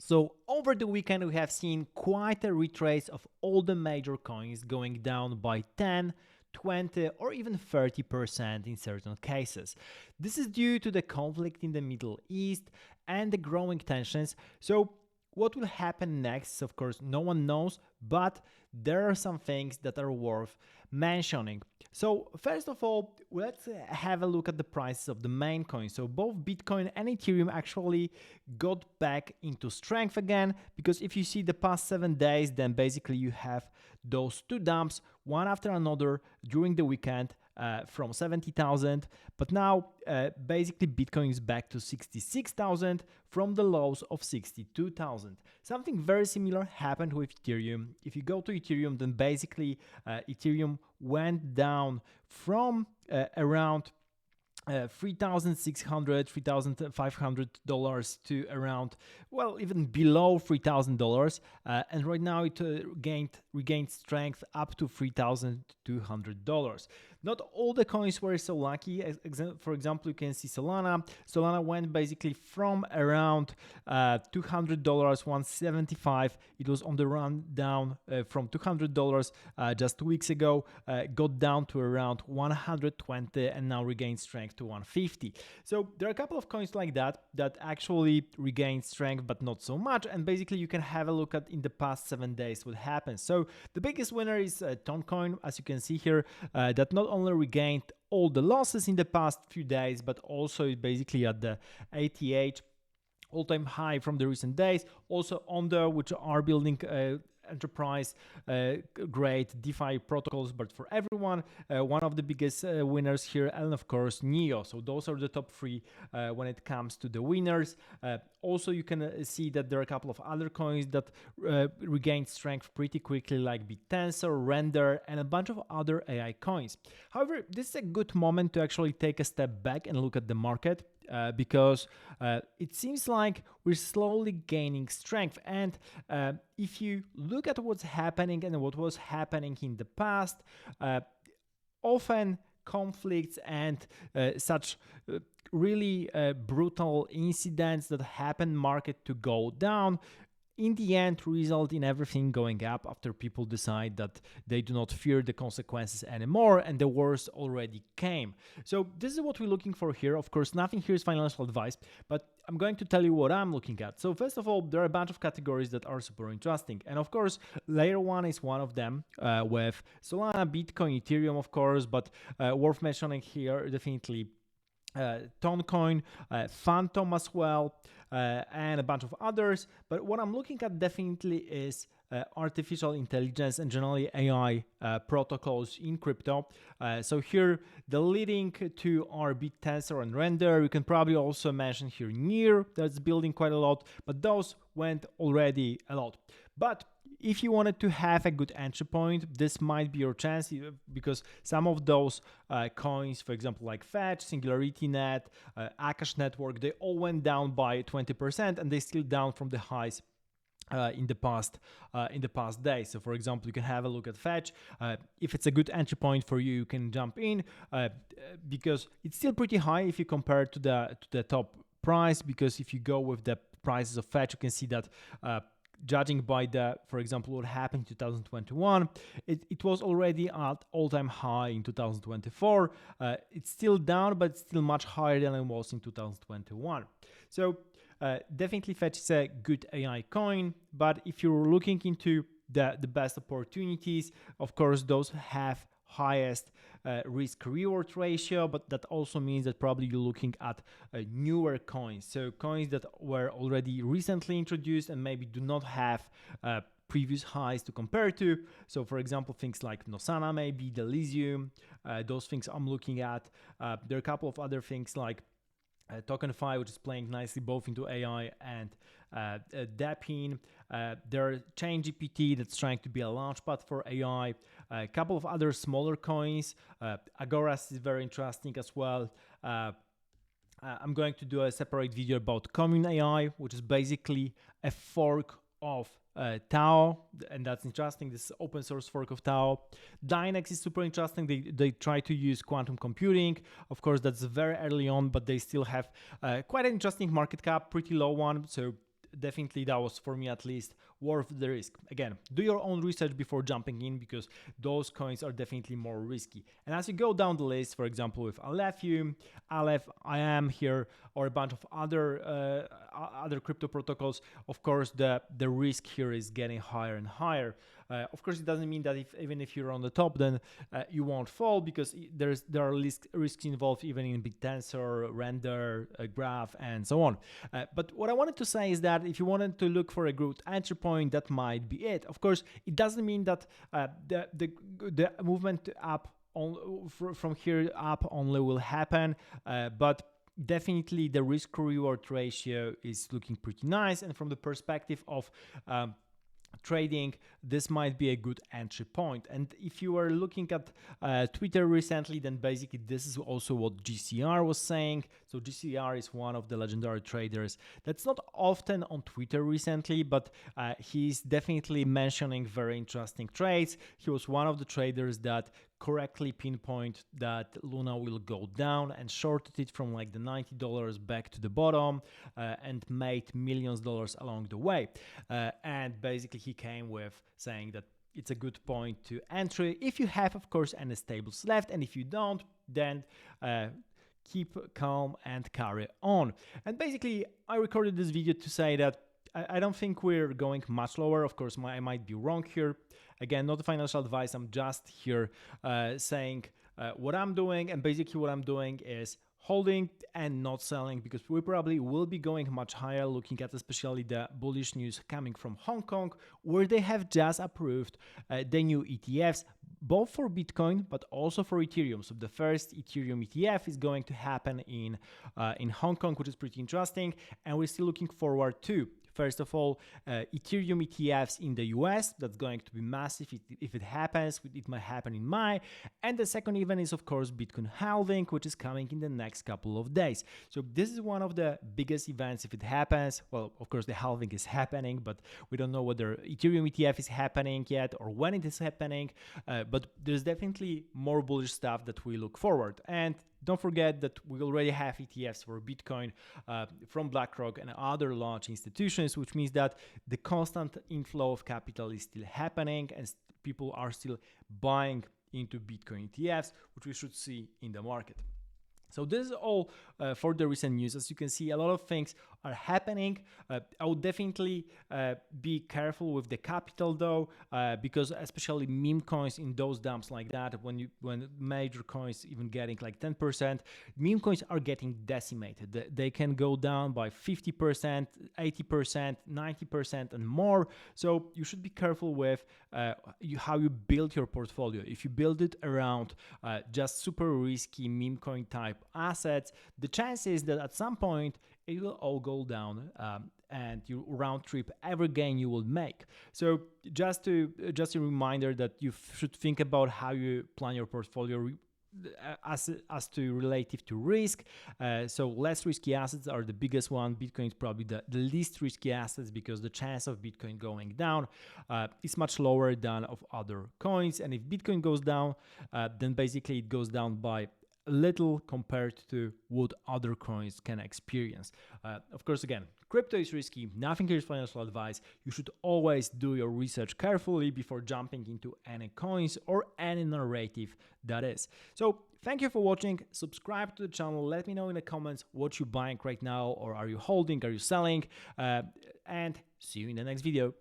So over the weekend, we have seen quite a retrace of all the major coins going down by 10, 20 or even 30% in certain cases. This is due to the conflict in the Middle East and the growing tensions. So what will happen next, of course, no one knows, but there are some things that are worth mentioning. So first of all, let's have a look at the prices of the main coins. So both Bitcoin and Ethereum actually got back into strength again, because if you see the past 7 days, then basically you have those two dumps, one after another during the weekend, from 70,000, but now basically Bitcoin is back to 66,000 from the lows of 62,000. Something very similar happened with Ethereum. If you go to Ethereum, then basically Ethereum went down from around $3,600, $3,500 to around, well, even below $3,000, and right now it regained strength up to $3,200. Not all the coins were so lucky. For example, you can see Solana. Solana went basically from around $200, $175. It was on the run down from $200 just 2 weeks ago, got down to around 120 and now regained strength to 150. So there are a couple of coins like that actually regained strength, but not so much. And basically you can have a look at in the past 7 days what happens. So the biggest winner is Kucoin, as you can see here, that not only regained all the losses in the past few days, but also basically at the ATH all-time high from the recent days. Also on there, which are building enterprise grade DeFi protocols, but for everyone, one of the biggest winners here, and of course Neo. So those are the top three when it comes to the winners. Also, you can see that there are a couple of other coins that regained strength pretty quickly, like BitTensor, Render, and a bunch of other AI coins. However, this is a good moment to actually take a step back and look at the market. Because it seems like we're slowly gaining strength. And if you look at what's happening and what was happening in the past, often conflicts and such really brutal incidents that happen market to go down in the end result in everything going up after people decide that they do not fear the consequences anymore and the worst already came. So this is what we're looking for here. Of course, nothing here is financial advice, but I'm going to tell you what I'm looking at. So first of all, there are a bunch of categories that are super interesting. And of course, layer one is one of them with Solana, Bitcoin, Ethereum, of course, but worth mentioning here, definitely Kucoin, Phantom as well, and a bunch of others. But what I'm looking at definitely is artificial intelligence and generally AI protocols in crypto. So here, the leading two are BitTensor and Render. You can probably also mention here Near, that's building quite a lot, but those went already a lot. But if you wanted to have a good entry point, this might be your chance, because some of those coins, for example, like Fetch, SingularityNet, Akash Network, they all went down by 20%, and they still down from the highs in the past days. So for example, you can have a look at Fetch. If it's a good entry point for you, you can jump in because it's still pretty high if you compare to the top price. Because if you go with the prices of Fetch, you can see that judging by for example, what happened in 2021, it was already at all-time high in 2024. It's still down, but it's still much higher than it was in 2021. So definitely Fetch is a good AI coin, but if you're looking into the best opportunities, of course, those have highest risk-reward ratio, but that also means that probably you're looking at newer coins, so coins that were already recently introduced and maybe do not have previous highs to compare to. So for example, things like Nosana, maybe Delysium, those things I'm looking at. There are a couple of other things like TokenFi, which is playing nicely both into AI and Dapin. There are ChainGPT that's trying to be a launchpad for AI. A couple of other smaller coins. Agoras is very interesting as well. I'm going to do a separate video about Commune AI, which is basically a fork of Tao, and that's interesting. This is open source fork of Tao. Dynex is super interesting. They try to use quantum computing. Of course, that's very early on, but they still have quite an interesting market cap, pretty low one. So definitely that was, for me at least, worth the risk. Again, do your own research before jumping in, because those coins are definitely more risky. And as you go down the list, for example, with Aleph, IAM here, or a bunch of other crypto protocols, of course the risk here is getting higher and higher. Of course, it doesn't mean that even if you're on the top, then you won't fall, because there are risks involved even in BitTensor, Render, Graph, and so on. But what I wanted to say is that if you wanted to look for a good entry point, that might be it. Of course, it doesn't mean that the movement up from here up only will happen, but definitely the risk reward ratio is looking pretty nice, and from the perspective of trading, this might be a good entry point. And if you were looking at Twitter recently, then basically this is also what GCR was saying. So GCR is one of the legendary traders that's not often on Twitter recently, but he's definitely mentioning very interesting trades. He was one of the traders that correctly pinpoint that Luna will go down and shorted it from like the $90 back to the bottom, and made millions of dollars along the way. And basically he came with saying that it's a good point to entry if you have, of course, any stables left, and if you don't, then keep calm and carry on. And basically I recorded this video to say that I don't think we're going much lower. Of course, I might be wrong here. Again, not financial advice. I'm just here saying what I'm doing. And basically what I'm doing is holding and not selling, because we probably will be going much higher, looking at especially the bullish news coming from Hong Kong, where they have just approved the new ETFs, both for Bitcoin but also for Ethereum. So the first Ethereum ETF is going to happen in Hong Kong, which is pretty interesting, and we're still looking forward to, first of all, Ethereum ETFs in the US. That's going to be massive if it happens. It might happen in May. And the second event is, of course, Bitcoin halving, which is coming in the next couple of days. So this is one of the biggest events if it happens. Well, of course, the halving is happening, but we don't know whether Ethereum ETF is happening yet or when it is happening. But there's definitely more bullish stuff that we look forward. And don't forget that we already have ETFs for Bitcoin from BlackRock and other large institutions, which means that the constant inflow of capital is still happening and people are still buying into Bitcoin ETFs, which we should see in the market. So this is all for the recent news. As you can see, a lot of things are happening. I would definitely be careful with the capital though, because especially meme coins in those dumps like that, when major coins even getting like 10%, meme coins are getting decimated. They can go down by 50%, 80%, 90% and more. So you should be careful with how you build your portfolio. If you build it around just super risky meme coin type assets, the chance is that at some point it will all go down and you round trip every gain you will make. So just a reminder that you should think about how you plan your portfolio as to relative to risk. So less risky assets are the biggest one. Bitcoin is probably the least risky assets, because the chance of Bitcoin going down is much lower than of other coins. And if Bitcoin goes down, then basically it goes down by little compared to what other coins can experience. Of course, again, crypto is risky. Nothing here is financial advice. You should always do your research carefully before jumping into any coins or any narrative that is. So thank you for watching. Subscribe to the channel. Let me know in the comments what you're buying right now, or are you holding, are you selling? And see you in the next video.